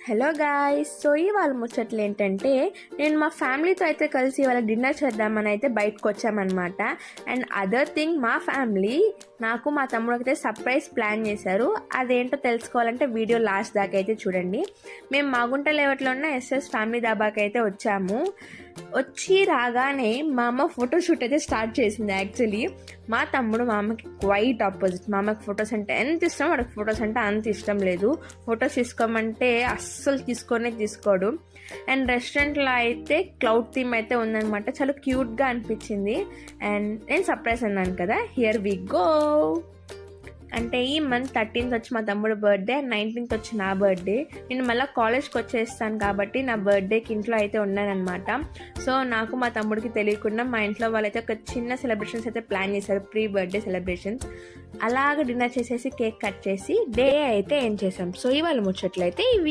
Hello guys, so ఇవాళ ముచ్చట్లు ఏంటంటే నేను మా ఫ్యామిలీతో అయితే కలిసి ఇవాళ డిన్నర్ చేద్దామని అయితే బయటకు వచ్చామన్నమాట. అండ్ అదర్ థింగ్, మా ఫ్యామిలీ నాకు మా తమ్ముడికి అయితే సర్ప్రైజ్ ప్లాన్ చేశారు. అదేంటో తెలుసుకోవాలంటే వీడియో లాస్ట్ దాకా అయితే చూడండి. మేము మాగుంట లేవట్లో ఉన్న ఎస్ఎస్ ఫ్యామిలీ దాబాకి అయితే వచ్చాము. వచ్చి రాగానే మా అమ్మ ఫోటోషూట్ అయితే స్టార్ట్ చేసింది. యాక్చువల్లీ మా తమ్ముడు మా అమ్మకి క్వైట్ ఆపోజిట్. మా అమ్మకి ఫొటోస్ అంటే ఎంత ఇష్టం, వాడికి ఫొటోస్ అంటే అంత ఇష్టం లేదు. ఫొటోస్ తీసుకోమంటే అస్సలు తీసుకోడు. అండ్ రెస్టారెంట్లో అయితే క్లౌడ్ థీమ్ అయితే ఉందన్నమాట. చాలా క్యూట్గా అనిపించింది. అండ్ నేను సర్ప్రైజ్ అన్నాను కదా, హియర్ వి గో. అంటే ఈ మంత్ 13th వచ్చి మా తమ్ముడు బర్త్డే అండ్ 19th వచ్చి నా బర్త్డే. నేను మళ్ళీ కాలేజ్కి వచ్చేస్తాను కాబట్టి నా బర్త్డేకి ఇంట్లో అయితే ఉన్నానమాట. సో నాకు మా తమ్ముడికి తెలియకుండా మా ఇంట్లో వాళ్ళైతే ఒక చిన్న సెలబ్రేషన్స్ అయితే ప్లాన్ చేశారు, ప్రీ బర్త్డే సెలబ్రేషన్స్. అలాగ డిన్నర్ చేసేసి కేక్ కట్ చేసి డే అయితే ఏం చేసాం. సో ఇవాళ ముచ్చట్లయితే ఇవి.